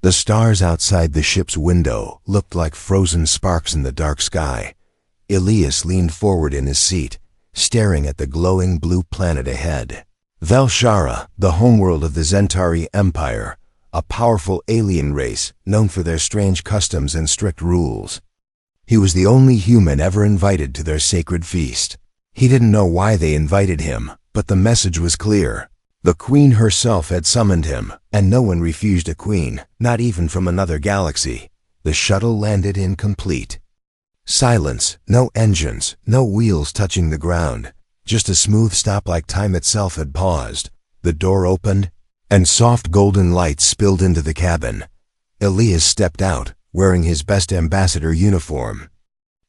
The stars outside the ship's window looked like frozen sparks in the dark sky. Elias leaned forward in his seat, staring at the glowing blue planet ahead. Velshara, the homeworld of the Zentari Empire, a powerful alien race known for their strange customs and strict rules. He was the only human ever invited to their sacred feast. He didn't know why they invited him, but the message was clear. The queen herself had summoned him, and no one refused a queen, not even from another galaxy. The shuttle landed incomplete. Silence, no engines, no wheels touching the ground. Just a smooth stop like time itself had paused. The door opened, and soft golden light spilled into the cabin. Elias stepped out, wearing his best ambassador uniform.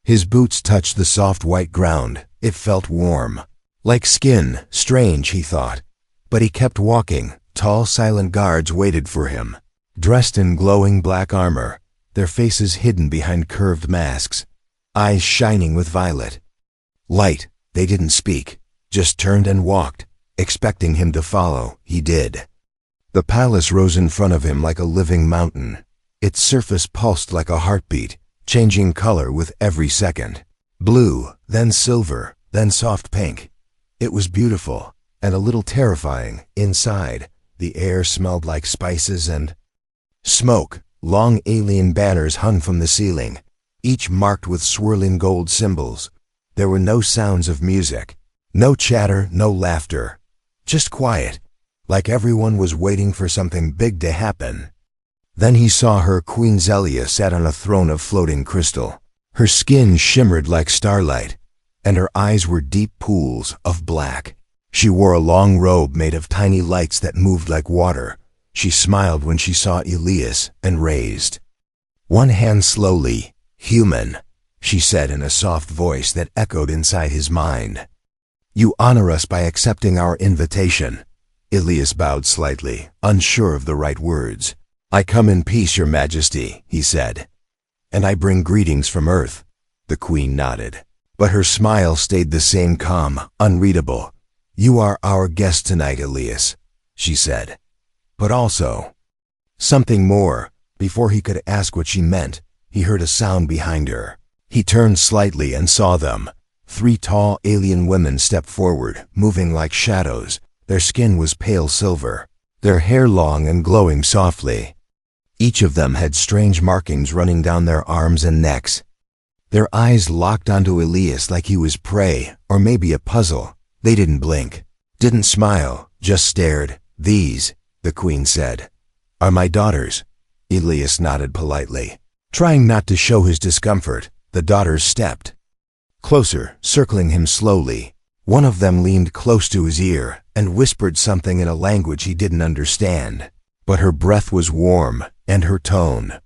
His boots touched the soft white ground. It felt warm. Like skin, strange, he thought. But he kept walking. Tall, silent guards waited for him, dressed in glowing black armor, their faces hidden behind curved masks, eyes shining with violet light. They didn't speak, just turned and walked, expecting him to follow. He did. The palace rose in front of him like a living mountain. Its surface pulsed like a heartbeat, changing color with every second. Blue, then silver, then soft pink. It was beautiful, and a little terrifying. Inside, the air smelled like spices and smoke. Long alien banners hung from the ceiling, each marked with swirling gold symbols. There were no sounds of music, no chatter, no laughter. Just quiet, like everyone was waiting for something big to happen. Then he saw her. Queen Zelia sat on a throne of floating crystal. Her skin shimmered like starlight, and her eyes were deep pools of black. She wore a long robe made of tiny lights that moved like water. She smiled when she saw Elias and raised one hand slowly. "Human," she said in a soft voice that echoed inside his mind. "You honor us by accepting our invitation." Elias bowed slightly, unsure of the right words. "I come in peace, Your Majesty," he said. "And I bring greetings from Earth." The queen nodded, but her smile stayed the same, calm, unreadable. "You are our guest tonight, Elias," she said. "But also something more." Before he could ask what she meant, he heard a sound behind her. He turned slightly and saw them. 3 tall alien women stepped forward, moving like shadows. Their skin was pale silver, their hair long and glowing softly. Each of them had strange markings running down their arms and necks. Their eyes locked onto Elias like he was prey, or maybe a puzzle. They didn't blink, didn't smile, just stared. "These," the queen said, "are my daughters." Elias nodded politely, trying not to show his discomfort. The daughters stepped closer, circling him slowly. One of them leaned close to his ear and whispered something in a language he didn't understand. But her breath was warm, and her tone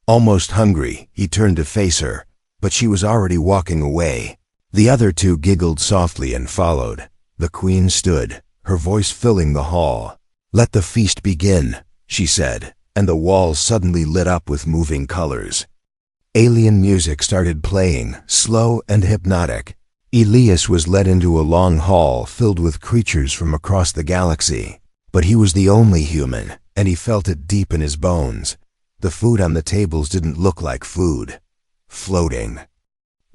almost hungry. He turned to face her, but she was already walking away. The other 2 giggled softly and followed. The queen stood, her voice filling the hall. "Let the feast begin," she said, and the walls suddenly lit up with moving colors. Alien music started playing, slow and hypnotic. Elias was led into a long hall filled with creatures from across the galaxy. But he was the only human, and he felt it deep in his bones. The food on the tables didn't look like food. Floating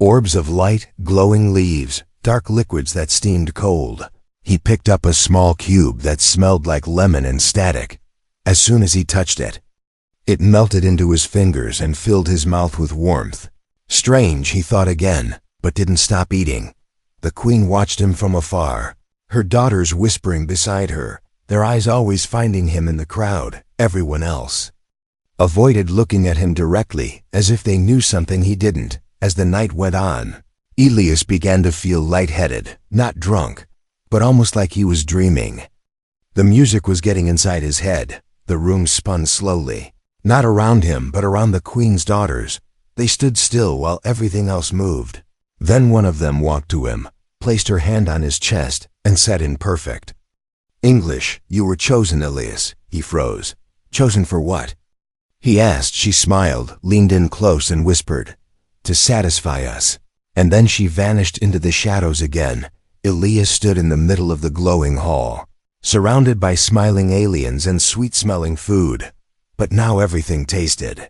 orbs of light, glowing leaves, dark liquids that steamed cold. He picked up a small cube that smelled like lemon and static. As soon as he touched it, it melted into his fingers and filled his mouth with warmth. Strange, he thought again, but didn't stop eating. The queen watched him from afar, her daughters whispering beside her, their eyes always finding him in the crowd. Everyone else avoided looking at him directly, as if they knew something he didn't. As the night went on, Elias began to feel lightheaded, not drunk, but almost like he was dreaming. The music was getting inside his head. The room spun slowly, not around him, but around the queen's daughters. They stood still while everything else moved. Then one of them walked to him, placed her hand on his chest, and said in perfect English, "You were chosen, Elias." He froze. "Chosen for what?" he asked. She smiled, leaned in close, and whispered, "To satisfy us." And then she vanished into the shadows again. Elias stood in the middle of the glowing hall, surrounded by smiling aliens and sweet-smelling food. but now everything tasted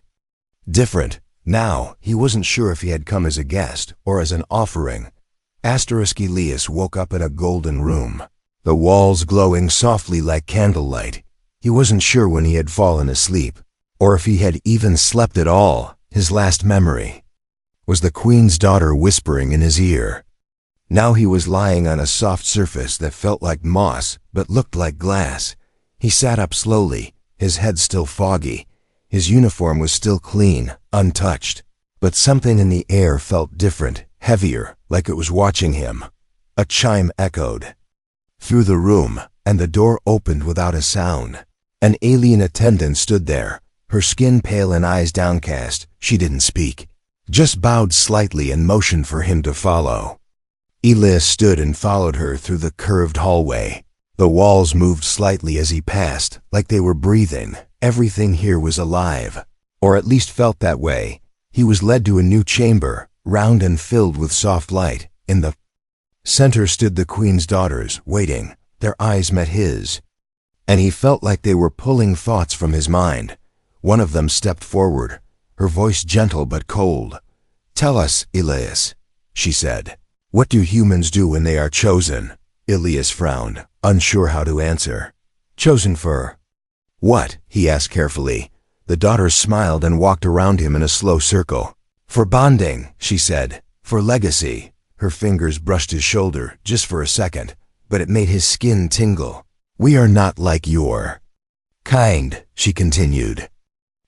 different. Now, he wasn't sure if he had come as a guest or as an offering. Elias woke up in a golden room, the walls glowing softly like candlelight. He wasn't sure when he had fallen asleep, or if he had even slept at all. His last memory was the Queen's daughter whispering in his ear. Now he was lying on a soft surface that felt like moss but looked like glass. He sat up slowly, his head still foggy. His uniform was still clean, untouched, but something in the air felt different, heavier, like it was watching him. A chime echoed through the room, and the door opened without a sound. An alien attendant stood there, her skin pale and eyes downcast. She didn't speak, just bowed slightly and motioned for him to follow. Elias stood and followed her through the curved hallway. The walls moved slightly as he passed, like they were breathing. Everything here was alive, or at least felt that way. He was led to a new chamber, round and filled with soft light. In the center stood the Queen's daughters, waiting. Their eyes met his, and he felt like they were pulling thoughts from his mind. One of them stepped forward, her voice gentle but cold. "Tell us, Elias," she said. "What do humans do when they are chosen?" Elias frowned, unsure how to answer. "Chosen for what?" he asked carefully. The daughters smiled and walked around him in a slow circle. "For bonding," she said. "For legacy." Her fingers brushed his shoulder, just for a second, but it made his skin tingle. "We are not like your kind," she continued.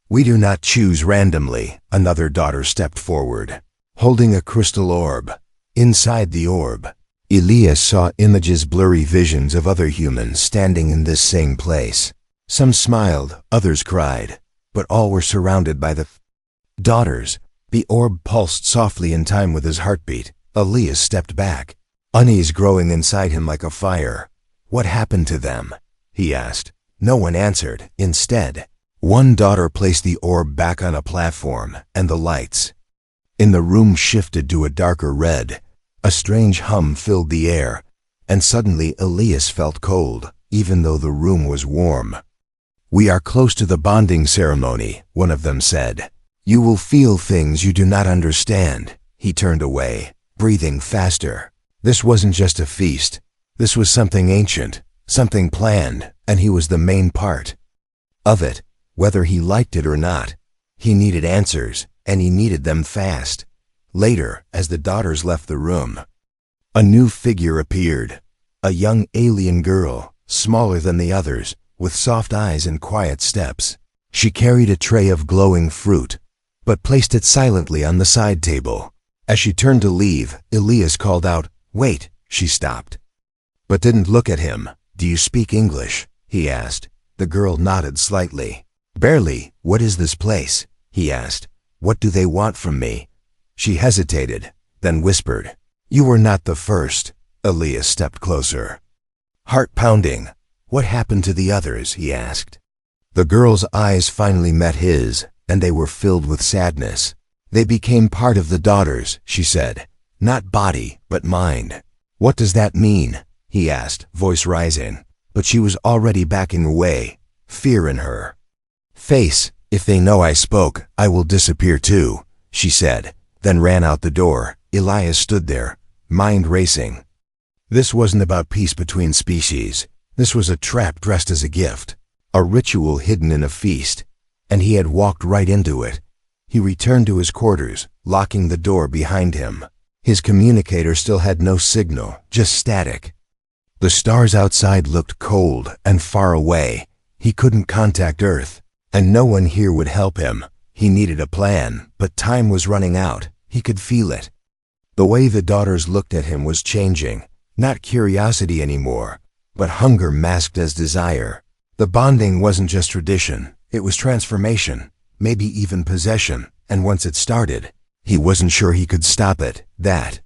"We do not choose randomly." Another daughter stepped forward, holding a crystal orb. Inside the orb, Elias saw images, blurry visions of other humans standing in this same place. Some smiled, others cried, but all were surrounded by the daughters. The orb pulsed softly in time with his heartbeat. Elias stepped back, unease growing inside him like a fire. "What happened to them?" he asked. No one answered. Instead, one daughter placed the orb back on a platform, and the lights in the room shifted to a darker red. A strange hum filled the air, and suddenly Elias felt cold, even though the room was warm. "We are close to the bonding ceremony," one of them said. "You will feel things you do not understand." He turned away, breathing faster. This wasn't just a feast. This was something ancient, something planned, and he was the main part of it. Whether he liked it or not, he needed answers, and he needed them fast. Later, as the daughters left the room, a new figure appeared. A young alien girl, smaller than the others, with soft eyes and quiet steps. She carried a tray of glowing fruit, but placed it silently on the side table. As she turned to leave, Elias called out, "Wait." She stopped, but didn't look at him. "Do you speak English?" he asked. The girl nodded slightly. "Barely." "What is this place?" he asked. "What do they want from me?" She hesitated, then whispered, "You were not the first." Elias stepped closer, heart pounding. "What happened to the others?" he asked. The girl's eyes finally met his, and they were filled with sadness. "They became part of the daughters," she said. "Not body, but mind." "What does that mean?" he asked, voice rising. But she was already backing away, fear in her face. "If they know I spoke, I will disappear too," she said, then ran out the door. Elias stood there, mind racing. This wasn't about peace between species. This was a trap dressed as a gift, a ritual hidden in a feast, and he had walked right into it. He returned to his quarters, locking the door behind him. His communicator still had no signal, just static. The stars outside looked cold and far away. He couldn't contact Earth, and no one here would help him. He needed a plan, but time was running out. He could feel it. The way the daughters looked at him was changing. Not curiosity anymore, but hunger masked as desire. The bonding wasn't just tradition, it was transformation, maybe even possession, and once it started, he wasn't sure he could stop it. That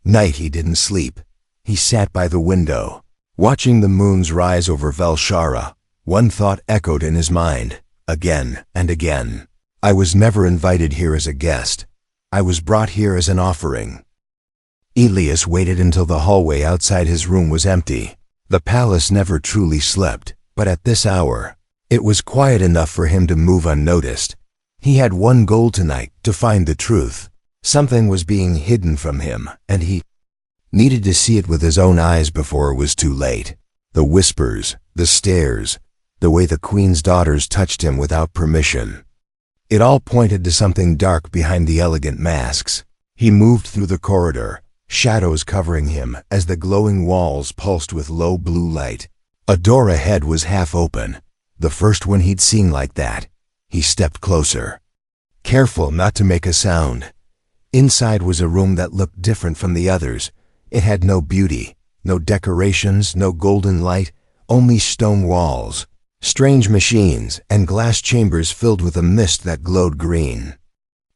night he didn't sleep. He sat by the window, watching the moons rise over Velshara. One thought echoed in his mind, again and again. "I was never invited here as a guest. I was brought here as an offering." Elias waited until the hallway outside his room was empty. The palace never truly slept, but at this hour, It was quiet enough for him to move unnoticed. He had one goal tonight, to find the truth. Something was being hidden from him, and he needed to see it with his own eyes before it was too late. The whispers, the stares, the way the Queen's daughters touched him without permission. It all pointed to something dark behind the elegant masks. He moved through the corridor, shadows covering him as the glowing walls pulsed with low blue light. A door ahead was half open, the first one he'd seen like that. He stepped closer, careful not to make a sound. Inside was a room that looked different from the others. It had no beauty, no decorations, no golden light, only stone walls, strange machines, and glass chambers filled with a mist that glowed green.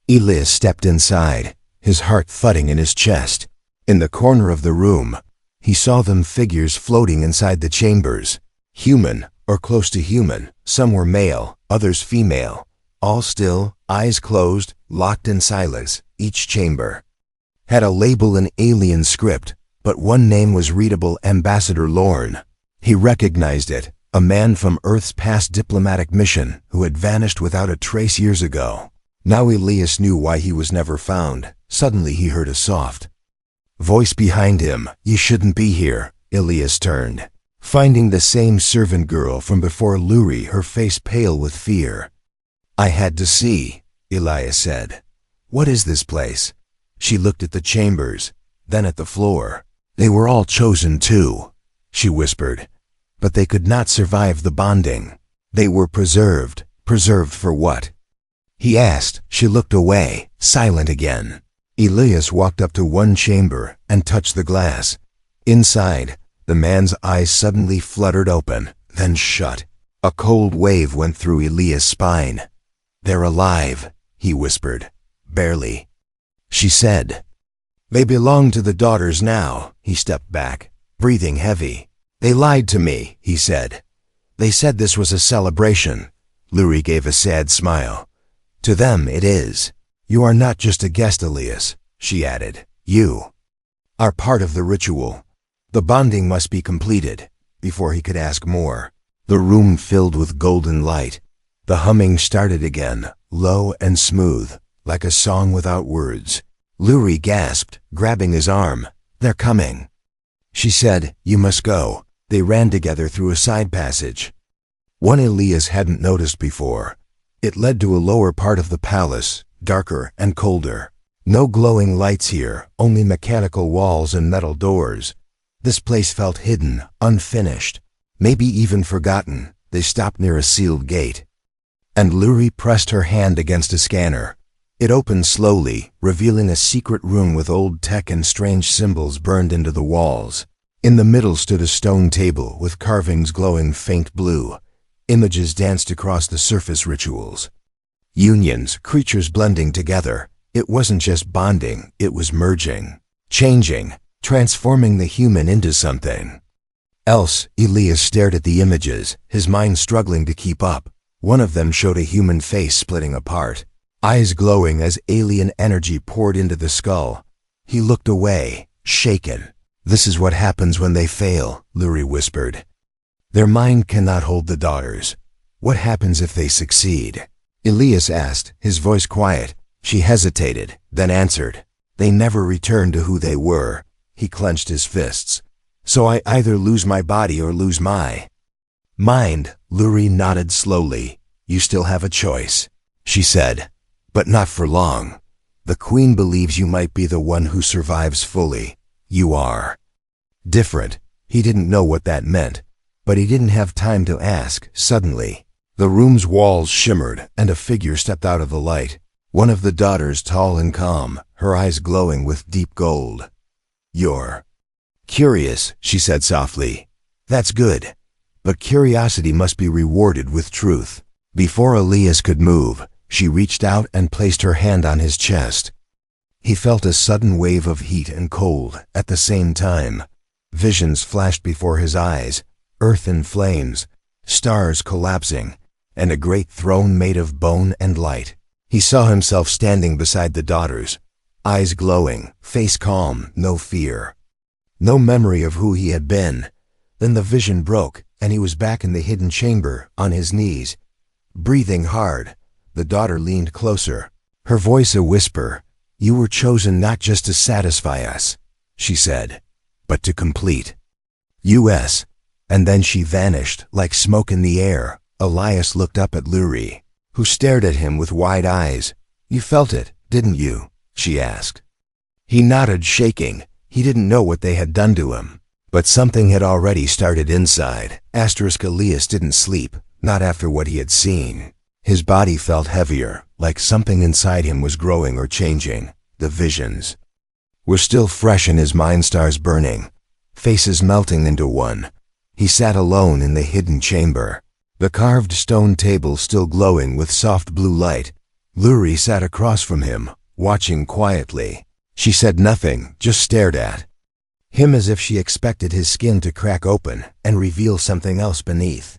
Elias stepped inside, his heart thudding in his chest. In the corner of the room, he saw them figures floating inside the chambers. Human, or close to human. Some were male, others female. All still, eyes closed, locked in silence. Each chamber had a label in alien script, but one name was readable: Ambassador Lorne. He recognized it, a man from Earth's past diplomatic mission who had vanished without a trace years ago. Now Elias knew why he was never found. Suddenly he heard a soft voice behind him. "You shouldn't be here." Elias turned, finding the same servant girl from before Luri, her face pale with fear. "I had to see," Elias said. "What is this place?" She looked at the chambers, then at the floor. "They were all chosen too," she whispered. "But they could not survive the bonding. They were preserved. Preserved for what?" he asked. She looked away, silent again. Elias walked up to one chamber and touched the glass. Inside, the man's eyes suddenly fluttered open, then shut. A cold wave went through Elias' spine. "They're alive," he whispered. "Barely," she said. "They belong to the daughters now." He stepped back, breathing heavy. "They lied to me," he said. "They said this was a celebration." Luri gave a sad smile. "To them it is. You are not just a guest, Elias," she added. "You are part of the ritual." The bonding must be completed. Before he could ask more, the room filled with golden light. The humming started again, low and smooth, like a song without words. Luri gasped, grabbing his arm. "They're coming," she said. "You must go." They ran together through a side passage, one Elias hadn't noticed before. It led to a lower part of the palace, darker and colder. No glowing lights here, only mechanical walls and metal doors. This place felt hidden, unfinished, maybe even forgotten. They stopped near a sealed gate, and Luri pressed her hand against a scanner. It opened slowly, revealing a secret room with old tech and strange symbols burned into the walls. In the middle stood a stone table with carvings glowing faint blue. Images danced across the surface rituals. Unions, creatures blending together. It wasn't just bonding, it was merging, changing, transforming the human into something else. Elias stared at the images, his mind struggling to keep up. One of them showed a human face splitting apart, eyes glowing as alien energy poured into the skull. He looked away, shaken. "This is what happens when they fail," Luri whispered. "Their mind cannot hold the daughters. What happens if they succeed?" Elias asked, his voice quiet. She hesitated, then answered. "They never return to who they were." He clenched his fists. "So I either lose my body or lose my mind." Luri nodded slowly. "You still have a choice," she said. "But not for long. The Queen believes you might be the one who survives fully. You are different." He didn't know what that meant, but he didn't have time to ask. Suddenly, the room's walls shimmered, and a figure stepped out of the light. One of the daughters, tall and calm, her eyes glowing with deep gold. "You're curious," she said softly. "That's good. But curiosity must be rewarded with truth." Before Elias could move, she reached out and placed her hand on his chest. He felt a sudden wave of heat and cold at the same time. Visions flashed before his eyes, earth in flames, stars collapsing, and a great throne made of bone and light. He saw himself standing beside the daughters, eyes glowing, face calm, no fear, no memory of who he had been. Then the vision broke. and he was back in the hidden chamber, on his knees. Breathing hard, the daughter leaned closer, her voice a whisper. "You were chosen not just to satisfy us," she said, "but to complete us." And then she vanished like smoke in the air. Elias looked up at Luri, who stared at him with wide eyes. "You felt it, didn't you?" she asked. He nodded, shaking. He didn't know what they had done to him, but something had already started inside. Elias didn't sleep, not after what he had seen. His body felt heavier, like something inside him was growing or changing. The visions were still fresh in his mind, stars burning, faces melting into one. He sat alone in the hidden chamber, the carved stone table still glowing with soft blue light. Luri sat across from him, watching quietly. She said nothing, just stared at him as if she expected his skin to crack open and reveal something else beneath.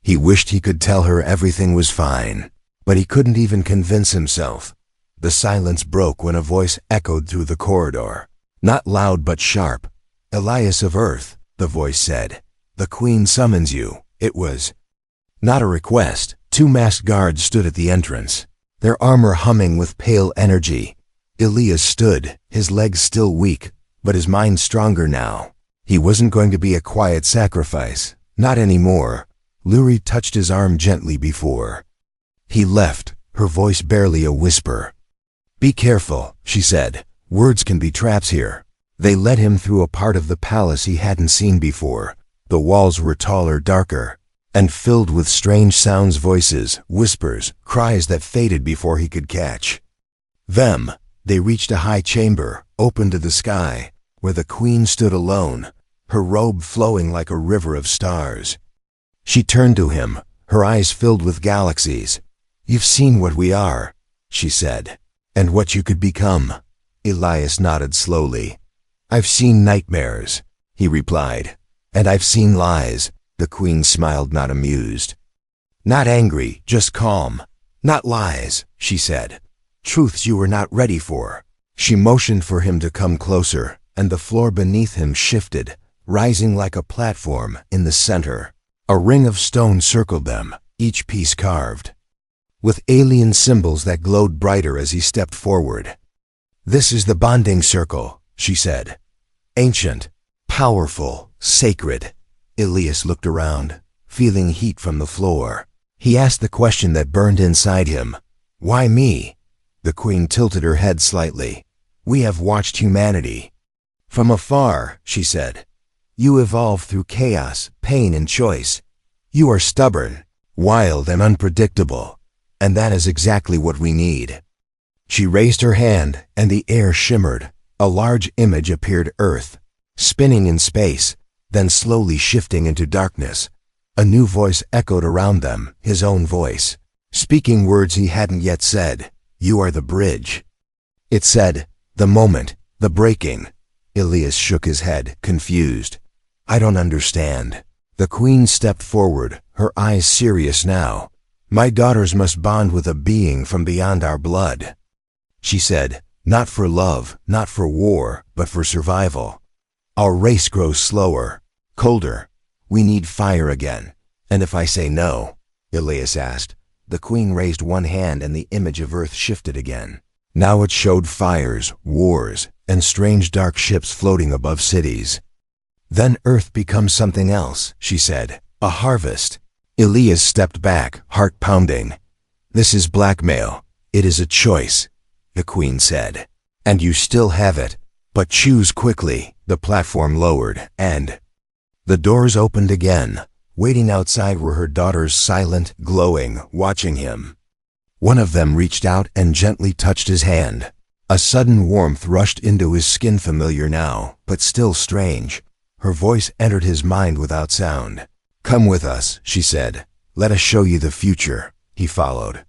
He wished he could tell her everything was fine, but he couldn't even convince himself. The silence broke when a voice echoed through the corridor. Not loud but sharp. "Elias of Earth," the voice said. "The Queen summons you." It was not a request. Two masked guards stood at the entrance, their armor humming with pale energy. Elias stood, his legs still weak, but his mind stronger now. He wasn't going to be a quiet sacrifice, not anymore. Luri touched his arm gently before he left, her voice barely a whisper. "Be careful," she said. "Words can be traps here." They led him through a part of the palace he hadn't seen before. The walls were taller, darker, and filled with strange sounds, voices, whispers, cries that faded before he could catch them. They reached a high chamber, open to the sky, where the Queen stood alone, her robe flowing like a river of stars. She turned to him, her eyes filled with galaxies. "You've seen what we are," she said, "and what you could become." Elias nodded slowly. "I've seen nightmares," he replied, "and I've seen lies." The Queen smiled, not amused, not angry, just calm. "Not lies," she said. "Truths you were not ready for." She motioned for him to come closer, and the floor beneath him shifted, rising like a platform. In the center, a ring of stone circled them, each piece carved with alien symbols that glowed brighter as he stepped forward. "This is the bonding circle," she said. "Ancient, powerful, sacred." Elias looked around, feeling heat from the floor. He asked the question that burned inside him. "Why me?" The Queen tilted her head slightly. "We have watched humanity from afar," she said. "You evolve through chaos, pain, and choice. You are stubborn, wild, and unpredictable, and that is exactly what we need." She raised her hand, and the air shimmered. A large image appeared, Earth, spinning in space, then slowly shifting into darkness. A new voice echoed around them, his own voice, speaking words he hadn't yet said. "You are the bridge," it said. "The moment, the breaking." Elias shook his head, confused. "I don't understand." The Queen stepped forward, her eyes serious now. "My daughters must bond with a being from beyond our blood," she said. "Not for love, not for war, but for survival. Our race grows slower, colder. We need fire again." "And if I say no?" Elias asked. The Queen raised one hand and the image of Earth shifted again. Now it showed fires, wars, and strange dark ships floating above cities. "Then Earth becomes something else," she said. "A harvest." Elias stepped back, heart pounding. "This is blackmail. It is a choice," the Queen said. "And you still have it. But choose quickly." The platform lowered, and the doors opened again. Waiting outside were her daughters, silent, glowing, watching him. One of them reached out and gently touched his hand. A sudden warmth rushed into his skin, familiar now, but still strange. Her voice entered his mind without sound. "Come with us," she said. "Let us show you the future." He followed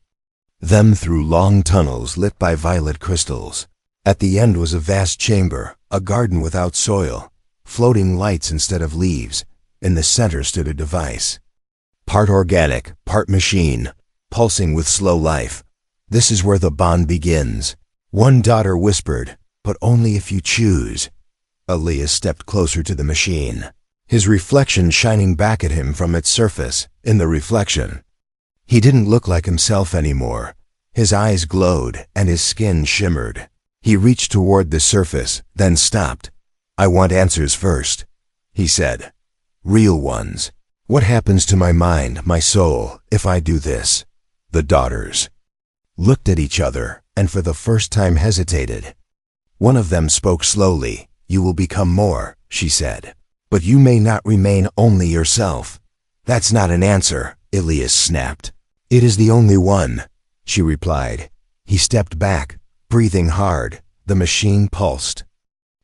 them through long tunnels lit by violet crystals. At the end was a vast chamber, a garden without soil, floating lights instead of leaves. In the center stood a device, part organic, part machine, pulsing with slow life. "This is where the bond begins," one daughter whispered, "but only if you choose." Elias stepped closer to the machine. his reflection shining back at him from its surface. In the reflection, he didn't look like himself anymore. His eyes glowed and his skin shimmered. He reached toward the surface, then stopped. "I want answers first," he said. "Real ones. What happens to my mind, my soul, if I do this?" The daughters looked at each other and for the first time hesitated. One of them spoke slowly. "You will become more," she said. "But you may not remain only yourself." "That's not an answer," Elias snapped. "It is the only one," she replied. He stepped back, breathing hard. The machine pulsed.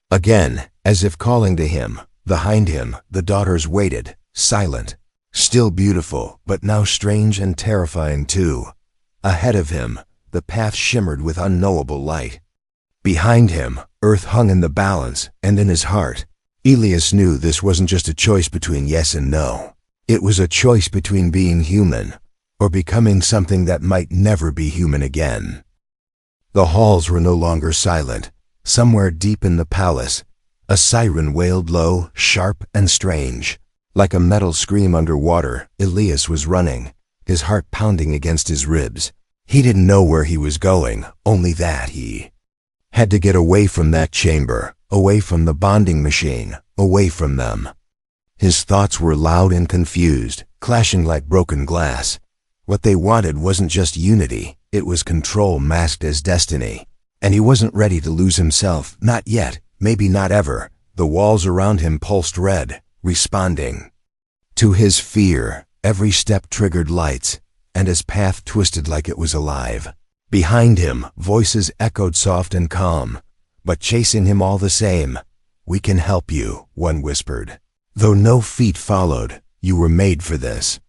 Again, as if calling to him. Behind him, the daughters waited, silent, still beautiful, but now strange and terrifying too. Ahead of him, the path shimmered with unknowable light. Behind him, Earth hung in the balance, and in his heart, Elias knew this wasn't just a choice between yes and no. It was a choice between being human, or becoming something that might never be human again. The halls were no longer silent. Somewhere deep in the palace, a siren wailed low, sharp, and strange. Like a metal scream underwater, Elias was running, his heart pounding against his ribs. He didn't know where he was going, only that he had to get away from that chamber, away from the bonding machine, away from them. His thoughts were loud and confused, clashing like broken glass. What they wanted wasn't just unity, it was control masked as destiny. And he wasn't ready to lose himself, not yet, maybe not ever. The walls around him pulsed red, responding to his fear. Every step triggered lights, and his path twisted like it was alive. Behind him, voices echoed soft and calm, but chasing him all the same. "We can help you," one whispered. Though no feet followed, "You were made for this."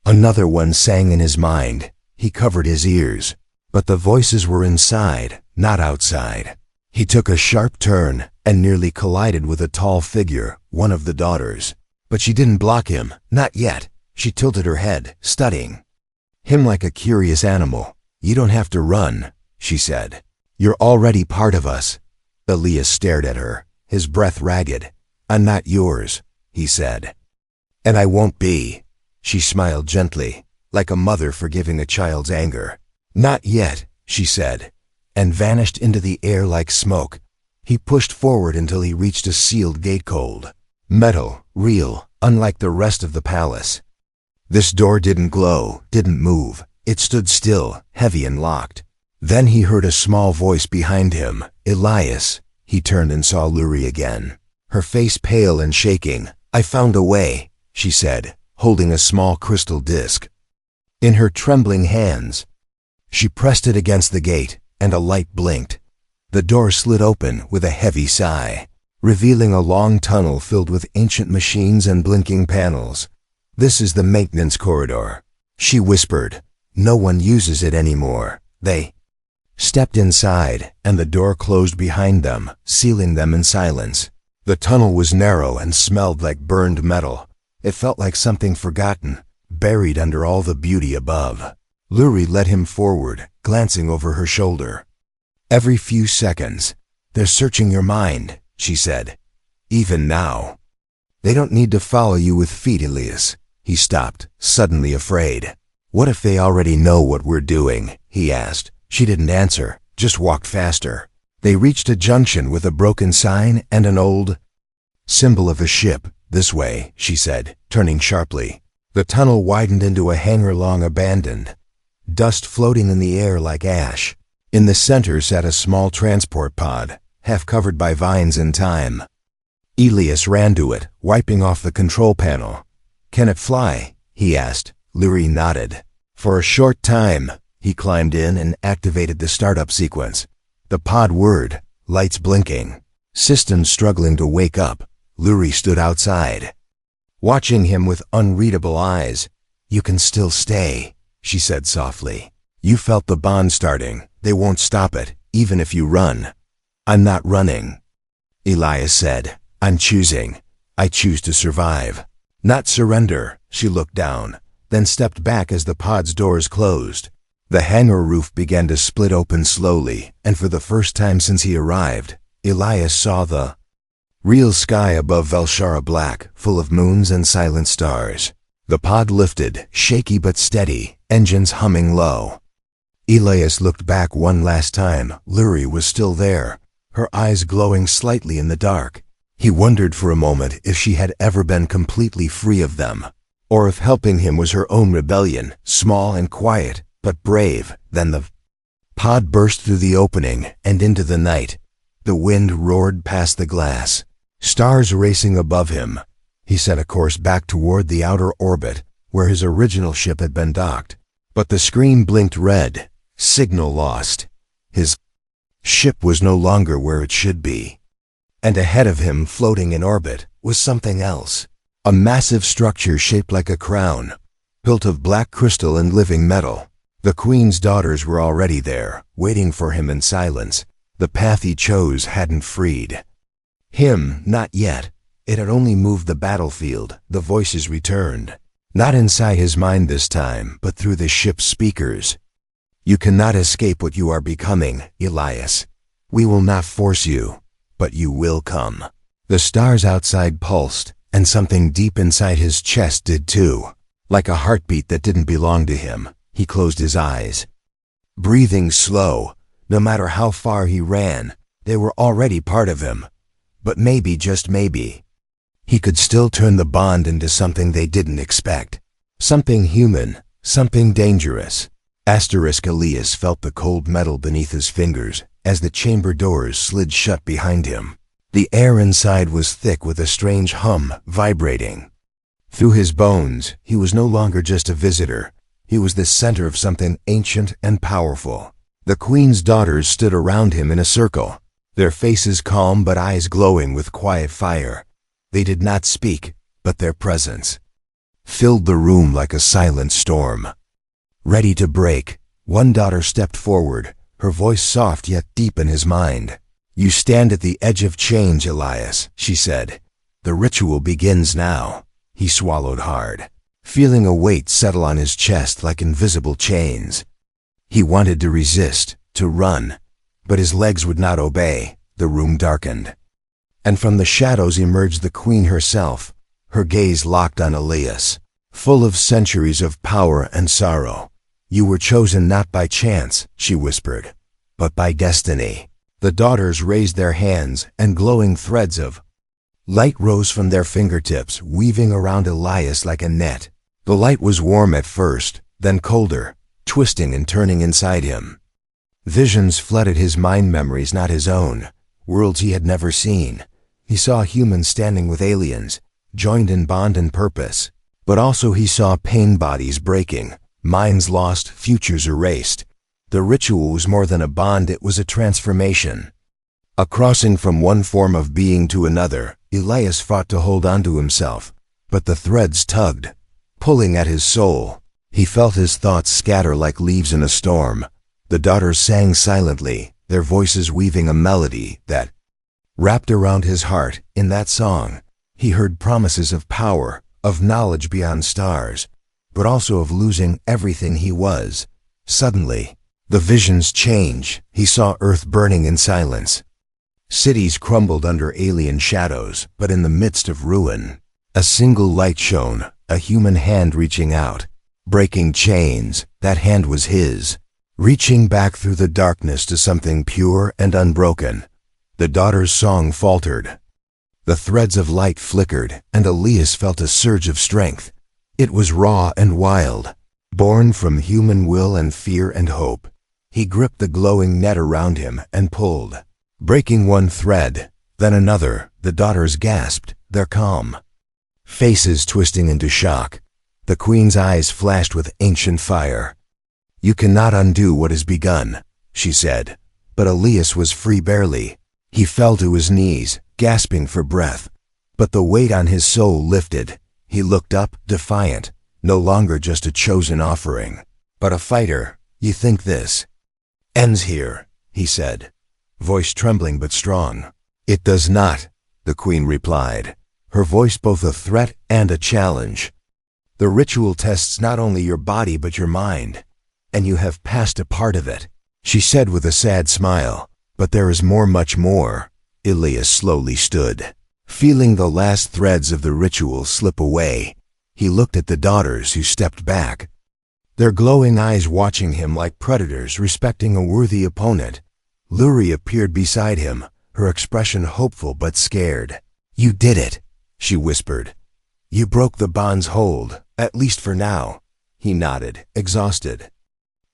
Another one sang in his mind. He covered his ears, but the voices were inside, not outside. He took a sharp turn and nearly collided with a tall figure, one of the daughters. But she didn't block him, not yet. She tilted her head, studying him like a curious animal. "You don't have to run," she said. "You're already part of us." Elias stared at her, his breath ragged. "I'm not yours," he said. "And I won't be." She smiled gently, like a mother forgiving a child's anger. "Not yet," she said, and vanished into the air like smoke. He pushed forward until he reached a sealed gate, cold, metal, real, unlike the rest of the palace. This door didn't glow, didn't move. It stood still, heavy and locked. Then he heard a small voice behind him. "Elias." He turned and saw Luri again, her face pale and shaking. "I found a way," she said, holding a small crystal disc in her trembling hands. She pressed it against the gate, and a light blinked. The door slid open with a heavy sigh, revealing a long tunnel filled with ancient machines and blinking panels. "This is the maintenance corridor," she whispered. "No one uses it anymore." They stepped inside, and the door closed behind them, sealing them in silence. The tunnel was narrow and smelled like burned metal. It felt like something forgotten, buried under all the beauty above. Luri led him forward, glancing over her shoulder. Every few seconds, "They're searching your mind," she said. "Even now." "They don't need to follow you with feet, Elias." He stopped, suddenly afraid. "What if they already know what we're doing?" he asked. She didn't answer, just walked faster. They reached a junction with a broken sign and an old symbol of a ship. "This way," she said, turning sharply. The tunnel widened into a hangar long abandoned, dust floating in the air like ash. In the center sat a small transport pod, half covered by vines and thyme. Elias ran to it, wiping off the control panel. "Can it fly?" he asked. Luri nodded. For a short time, he climbed in and activated the startup sequence. The pod whirred, lights blinking, systems struggling to wake up. Luri stood outside, watching him with unreadable eyes. "You can still stay," she said softly. "You felt the bond starting. They won't stop it, even if you run." "I'm not running," Elias said. "I'm choosing. I choose to survive, not surrender." She looked down, then stepped back as the pod's doors closed. The hangar roof began to split open slowly, and for the first time since he arrived, Elias saw the Real sky above Velshara black, full of moons and silent stars. The pod lifted, shaky but steady, engines humming low. Elias looked back one last time. Luri was still there, her eyes glowing slightly in the dark. He wondered for a moment if she had ever been completely free of them, or if helping him was her own rebellion, small and quiet, but brave. Then the pod burst through the opening and into the night. The wind roared past the glass, stars racing above him. He set a course back toward the outer orbit, where his original ship had been docked. But the screen blinked red. Signal lost. His ship was no longer where it should be. And ahead of him, floating in orbit, was something else. A massive structure shaped like a crown, built of black crystal and living metal. The Queen's daughters were already there, waiting for him in silence. The path he chose hadn't freed him, not yet. It had only moved the battlefield. The voices returned, not inside his mind this time, but through the ship's speakers. You cannot escape what you are becoming, Elias. We will not force you, but you will come. The stars outside pulsed, and something deep inside his chest did too. Like a heartbeat that didn't belong to him, he closed his eyes. Breathing slow, no matter how far he ran, they were already part of him. But maybe, just maybe, he could still turn the bond into something they didn't expect. Something human, something dangerous. Elias felt the cold metal beneath his fingers as the chamber doors slid shut behind him. The air inside was thick with a strange hum vibrating. Through his bones, he was no longer just a visitor. He was the center of something ancient and powerful. The Queen's daughters stood around him in a circle, their faces calm but eyes glowing with quiet fire. They did not speak, but their presence filled the room like a silent storm. Ready to break, one daughter stepped forward, her voice soft yet deep in his mind. You stand at the edge of change, Elias, she said. The ritual begins now. He swallowed hard, feeling a weight settle on his chest like invisible chains. He wanted to resist, to run, but his legs would not obey. The room darkened, and from the shadows emerged the Queen herself, her gaze locked on Elias, full of centuries of power and sorrow. You were chosen not by chance, she whispered, but by destiny. The daughters raised their hands, and glowing threads of light rose from their fingertips, weaving around Elias like a net. The light was warm at first, then colder, twisting and turning inside him. Visions flooded his mind, memories not his own, worlds he had never seen. He saw humans standing with aliens, joined in bond and purpose. But also he saw pain, bodies breaking, minds lost, futures erased. The ritual was more than a bond, it was a transformation. A crossing from one form of being to another. Elias fought to hold on to himself, but the threads tugged, pulling at his soul. He felt his thoughts scatter like leaves in a storm. The daughters sang silently, their voices weaving a melody that wrapped around his heart. In that song, he heard promises of power, of knowledge beyond stars, but also of losing everything he was. Suddenly, the visions changed. He saw Earth burning in silence. Cities crumbled under alien shadows, but in the midst of ruin, a single light shone, a human hand reaching out, breaking chains. That hand was his, reaching back through the darkness to something pure and unbroken. The daughter's song faltered. The threads of light flickered, and Elias felt a surge of strength. It was raw and wild, born from human will and fear and hope. He gripped the glowing net around him and pulled, breaking one thread, then another. The daughters gasped, their calm faces twisting into shock. The Queen's eyes flashed with ancient fire. You cannot undo what has begun, she said. But Elias was free barely. He fell to his knees, gasping for breath. But the weight on his soul lifted. He looked up, defiant, no longer just a chosen offering, but a fighter. You think this ends here, he said, voice trembling but strong. It does not, the Queen replied, her voice both a threat and a challenge. The ritual tests not only your body but your mind, and you have passed a part of it, she said with a sad smile. But there is more, much more. Elias slowly stood, Feeling the last threads of the ritual slip away, he looked at the daughters who stepped back, their glowing eyes watching him like predators respecting a worthy opponent. Luri appeared beside him, her expression hopeful but scared. "You did it," she whispered. "You broke the bond's hold, at least for now." He nodded, exhausted.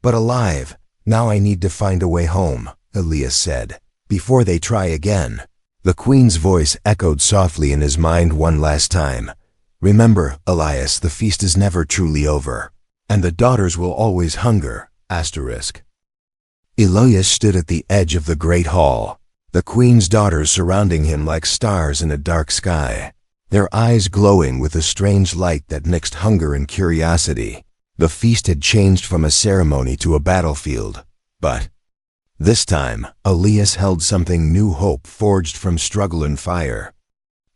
"But alive. Now I need to find a way home," Elias said, "before they try again." The Queen's voice echoed softly in his mind one last time. "Remember, Elias, the feast is never truly over, and the daughters will always hunger." Elias stood at the edge of the great hall, the Queen's daughters surrounding him like stars in a dark sky, their eyes glowing with a strange light that mixed hunger and curiosity. The feast had changed from a ceremony to a battlefield, but this time, Elias held something new, hope forged from struggle and fire.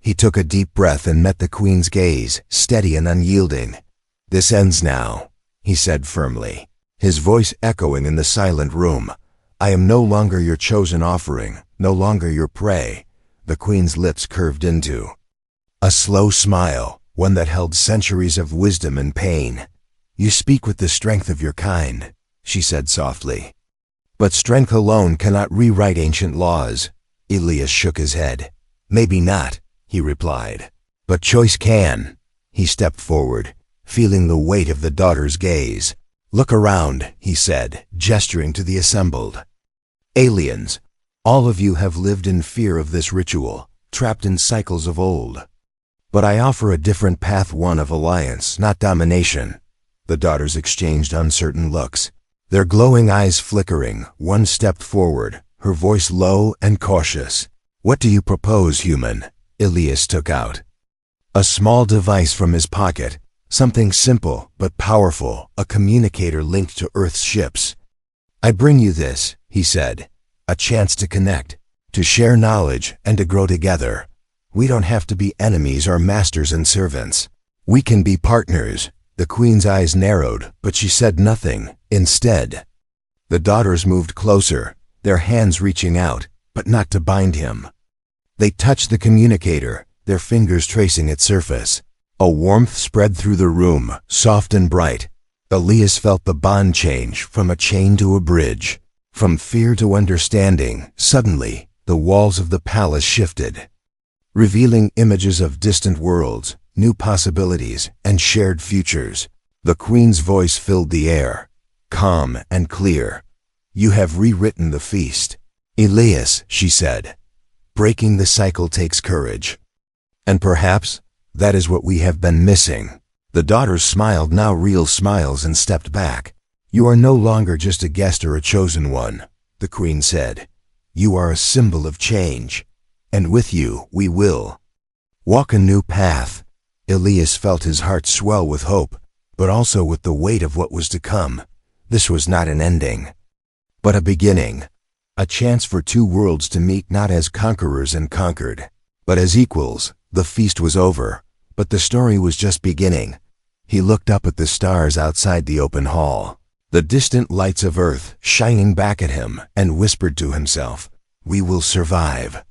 He took a deep breath and met the Queen's gaze, steady and unyielding. "This ends now," he said firmly, his voice echoing in the silent room. "I am no longer your chosen offering, no longer your prey." The Queen's lips curved into a slow smile, one that held centuries of wisdom and pain. "You speak with the strength of your kind," she said softly. "But strength alone cannot rewrite ancient laws." Elias shook his head. "Maybe not," he replied. "But choice can." He stepped forward, feeling the weight of the daughter's gaze. "Look around," he said, gesturing to the assembled. "Aliens, all of you have lived in fear of this ritual, trapped in cycles of old. But I offer a different path, one of alliance, not domination." The daughters exchanged uncertain looks, their glowing eyes flickering. One stepped forward, her voice low and cautious. "What do you propose, human?" Elias took out a small device from his pocket, something simple but powerful, a communicator linked to Earth's ships. "I bring you this," he said, "a chance to connect, to share knowledge, and to grow together. We don't have to be enemies or masters and servants. We can be partners." The Queen's eyes narrowed, but she said nothing. Instead, the daughters moved closer, their hands reaching out, but not to bind him. They touched the communicator, their fingers tracing its surface. A warmth spread through the room, soft and bright. Elias felt the bond change, from a chain to a bridge, from fear to understanding. Suddenly, the walls of the palace shifted, revealing images of distant worlds, new possibilities, and shared futures. The Queen's voice filled the air, calm and clear. "You have rewritten the feast, Elias," she said. "Breaking the cycle takes courage. And perhaps that is what we have been missing." The daughters smiled, now real smiles, and stepped back. "You are no longer just a guest or a chosen one," the Queen said. "You are a symbol of change, and with you we will walk a new path." Elias felt his heart swell with hope, but also with the weight of what was to come. This was not an ending, but a beginning, a chance for two worlds to meet, not as conquerors and conquered, but as equals. The feast was over, but the story was just beginning. He looked up at the stars outside the open hall, the distant lights of Earth shining back at him, and whispered to himself, "We will survive."